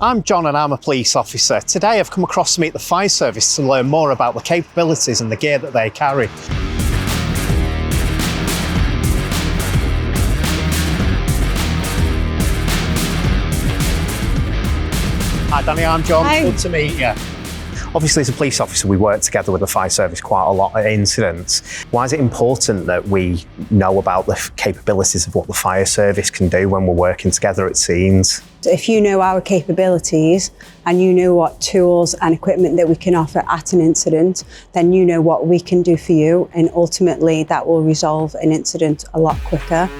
I'm John and I'm a police officer. Today I've come across to meet the fire service to learn more about the capabilities and the gear that they carry. Hi Danny, I'm John. Hi. Good to meet you. Obviously, as a police officer, we work together with the fire service quite a lot at incidents. Why is it important that we know about the capabilities of what the fire service can do when we're working together at scenes? If you know our capabilities and you know what tools and equipment that we can offer at an incident, then you know what we can do for you, and ultimately that will resolve an incident a lot quicker.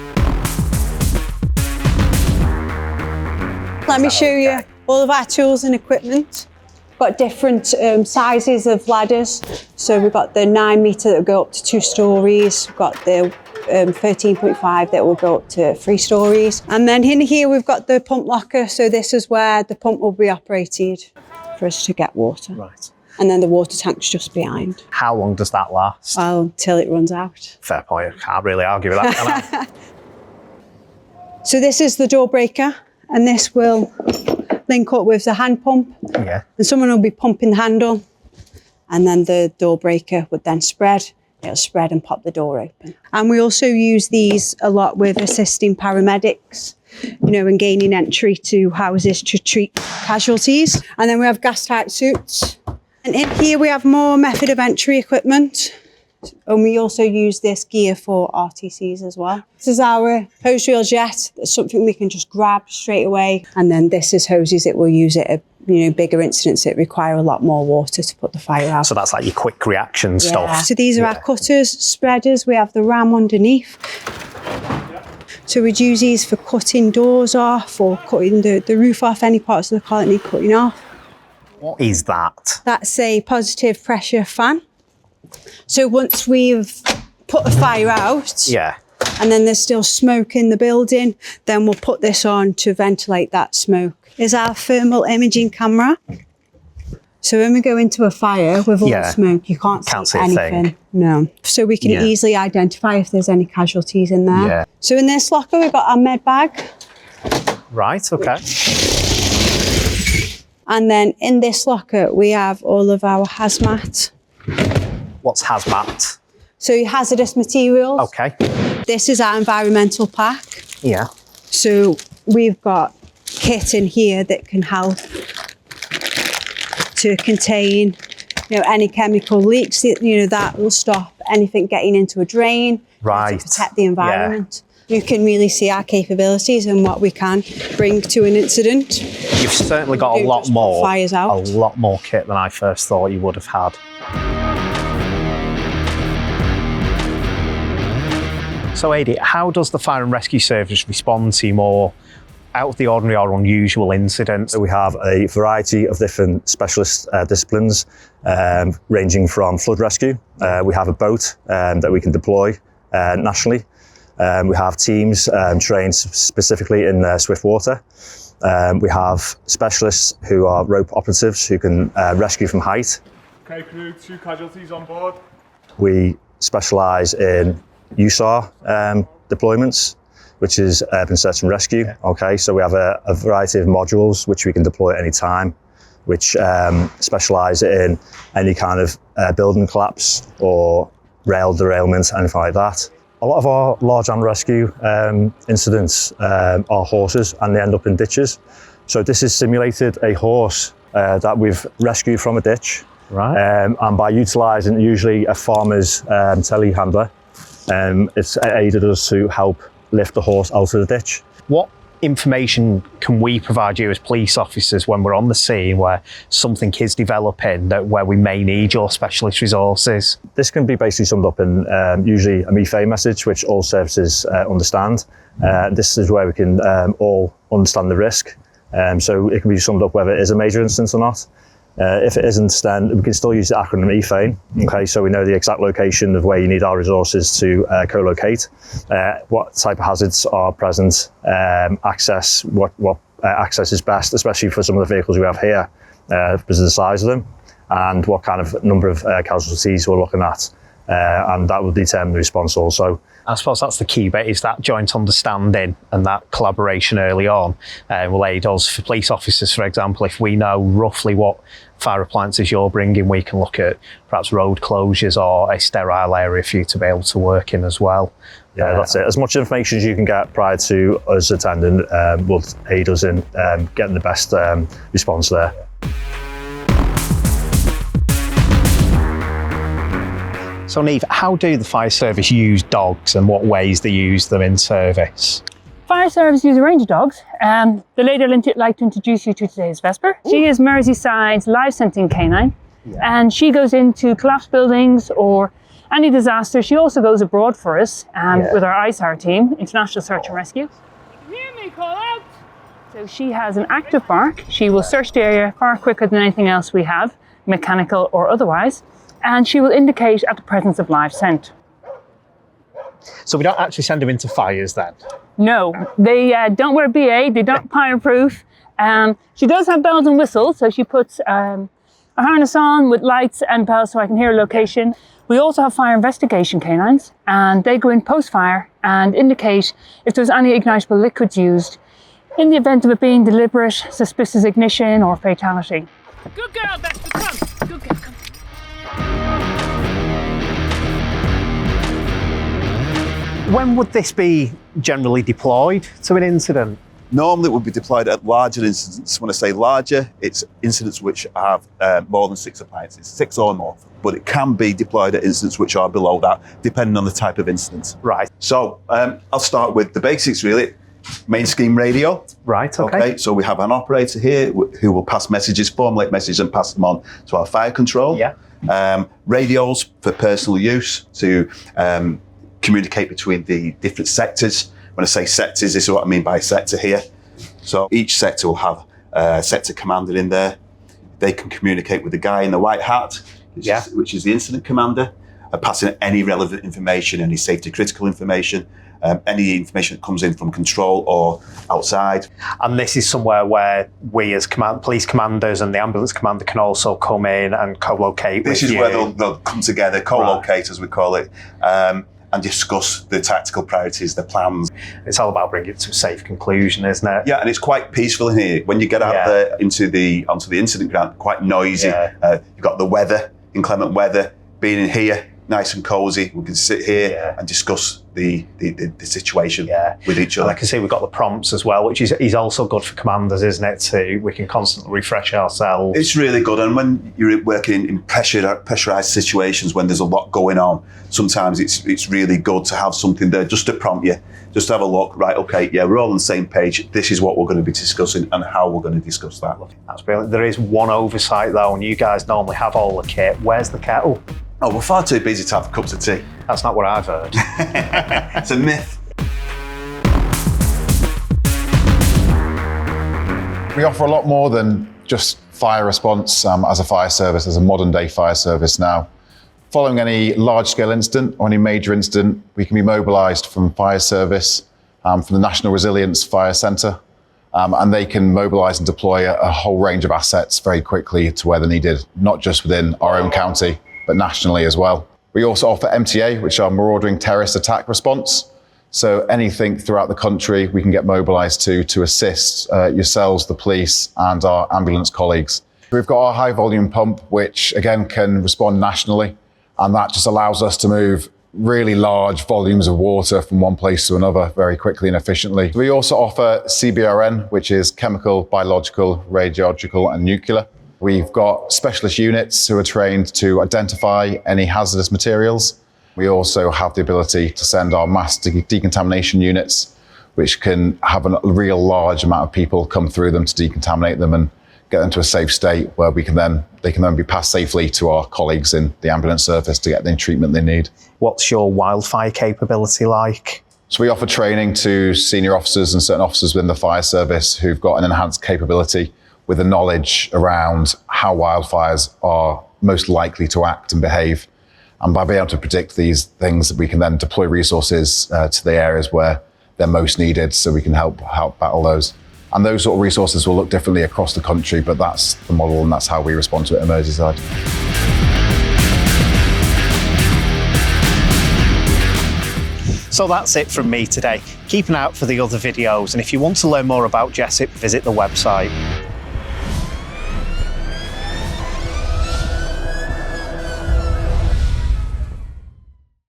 Let me show you all of our tools and equipment. Got different sizes of ladders. So we've got the 9 metre that will go up to 2 stories. We've got the 13.5 that will go up to 3 stories. And then in here we've got the pump locker. So this is where the pump will be operated for us to get water. Right. And then the water tank's just behind. How long does that last? Well, until it runs out. Fair point, I can't really argue with that, can I? So this is the door breaker, and this will link up with the hand pump. Yeah. And someone will be pumping the handle, and then the door breaker would then spread. It'll spread and pop the door open. And we also use these a lot with assisting paramedics, you know, and gaining entry to houses to treat casualties. And then we have gas tight suits. And in here we have more method of entry equipment. And we also use this gear for RTCs as well. This is our hose reel jet. That's something we can just grab straight away. And then this is hoses that we'll use at bigger incidents that require a lot more water to put the fire out. So that's like your quick reaction stuff. So these are our cutters, spreaders. We have the ram underneath. So we'd use these for cutting doors off or cutting the roof off, any parts of the car that need cutting off. What is that? That's a positive pressure fan. So once we've put the fire out, and then there's still smoke in the building, then we'll put this on to ventilate that smoke. Is our thermal imaging camera. So when we go into a fire with all the smoke, you can't see anything. Thing. No. So we can easily identify if there's any casualties in there. Yeah. So in this locker, we've got our med bag. Right, okay. And then in this locker, we have all of our HAZMAT. What's HAZMAT? So your hazardous materials. Okay. This is our environmental pack. Yeah. So we've got kit in here that can help to contain, any chemical leaks. That will stop anything getting into a drain. Right. To protect the environment. Yeah. You can really see our capabilities and what we can bring to an incident. You've certainly got a lot more. Fires out. A lot more kit than I first thought you would have had. So Adi, how does the fire and rescue service respond to more out of the ordinary or unusual incidents? So we have a variety of different specialist disciplines, ranging from flood rescue. We have a boat that we can deploy nationally. We have teams trained specifically in swift water. We have specialists who are rope operatives who can rescue from height. Okay, crew, 2 casualties on board. We specialise in USAR deployments, which is urban search and rescue. Okay, so we have a variety of modules which we can deploy at any time, which specialise in any kind of building collapse or rail derailment, anything like that. A lot of our large animal rescue incidents are horses, and they end up in ditches. So this is simulated a horse that we've rescued from a ditch. Right. And by utilising usually a farmer's telehandler, it's aided us to help lift the horse out of the ditch. What information can we provide you as police officers when we're on the scene where something is developing where we may need your specialist resources? This can be basically summed up in usually a methane message, which all services understand. This is where we can all understand the risk. So it can be summed up whether it is a major incident or not. If it isn't, then we can still use the acronym EFANE. Okay, so we know the exact location of where you need our resources to co-locate, what type of hazards are present, access, what access is best, especially for some of the vehicles we have here, because of the size of them, and what kind of number of casualties we're looking at. and that will determine the response also. I suppose that's the key bit, is that joint understanding and that collaboration early on will aid us. For police officers, for example, if we know roughly what fire appliances you're bringing, we can look at perhaps road closures or a sterile area for you to be able to work in as well. Yeah, that's it. As much information as you can get prior to us attending will aid us in getting the best response there. So Niamh, how do the fire service use dogs and what ways they use them in service? Fire service use a range of dogs. The lady I'd like to introduce you to today is Vesper. She is Merseyside's live scenting canine, and she goes into collapsed buildings or any disaster. She also goes abroad for us with our USAR team, International Search and Rescue. You can hear me, call out! So she has an active bark. She will search the area far quicker than anything else we have, mechanical or otherwise, and she will indicate at the presence of live scent. So we don't actually send them into fires then? No, they don't wear BA, they don't fireproof. She does have bells and whistles, so she puts a harness on with lights and bells so I can hear her location. We also have fire investigation canines, and they go in post-fire and indicate if there's any ignitable liquids used in the event of it being deliberate, suspicious ignition or fatality. Good girl, Vesper, come. Good girl, come. When would this be generally deployed to an incident? Normally it would be deployed at larger incidents. When I say larger, it's incidents which have more than 6 appliances, 6 or more. But it can be deployed at incidents which are below that, depending on the type of incident. Right. So I'll start with the basics really. Main scheme radio. Right, okay. So we have an operator here who will pass messages, formulate messages and pass them on to our fire control. Yeah. Radios for personal use to communicate between the different sectors. When I say sectors, this is what I mean by sector here. So each sector will have a sector commander in there. They can communicate with the guy in the white hat, which is the incident commander, passing any relevant information, any safety critical information, any information that comes in from control or outside. And this is somewhere where we as police commanders and the ambulance commander can also come in and co-locate with you. This is where they'll come together, co-locate as we call it, and discuss the tactical priorities, the plans. It's all about bringing it to a safe conclusion, isn't it? Yeah, and it's quite peaceful in here. When you get out there onto the incident ground, quite noisy. You've got the weather, inclement weather. Being in here, nice and cosy. We can sit here and discuss the situation with each other. And I can see we've got the prompts as well, which is also good for commanders, isn't it? Too. We can constantly refresh ourselves. It's really good, and when you're working in pressurized situations, when there's a lot going on, sometimes it's really good to have something there just to prompt you, just to have a look. Right, okay, we're all on the same page. This is what we're going to be discussing and how we're going to discuss that. That's brilliant. There is one oversight though, and you guys normally have all the kit. Where's the kettle? Oh, we're far too busy to have cups of tea. That's not what I've heard. It's a myth. We offer a lot more than just fire response as a fire service, as a modern day fire service now. Following any large scale incident or any major incident, we can be mobilised from fire service, from the National Resilience Fire Centre, and they can mobilise and deploy a whole range of assets very quickly to where they're needed, not just within our own county, but nationally as well. We also offer MTA, which are marauding terrorist attack response. So anything throughout the country we can get mobilised to assist yourselves, the police, and our ambulance colleagues. We've got our high volume pump, which again can respond nationally, and that just allows us to move really large volumes of water from one place to another very quickly and efficiently. We also offer CBRN, which is chemical, biological, radiological and nuclear. We've got specialist units who are trained to identify any hazardous materials. We also have the ability to send our mass decontamination units, which can have a real large amount of people come through them to decontaminate them and get them to a safe state where they can then be passed safely to our colleagues in the ambulance service to get the treatment they need. What's your wildfire capability like? So we offer training to senior officers and certain officers within the fire service who've got an enhanced capability with the knowledge around how wildfires are most likely to act and behave. And by being able to predict these things, we can then deploy resources to the areas where they're most needed so we can help battle those. And those sort of resources will look differently across the country, but that's the model and that's how we respond to it at Merseyside. So that's it from me today. Keep an eye out for the other videos, and if you want to learn more about JESIP, visit the website.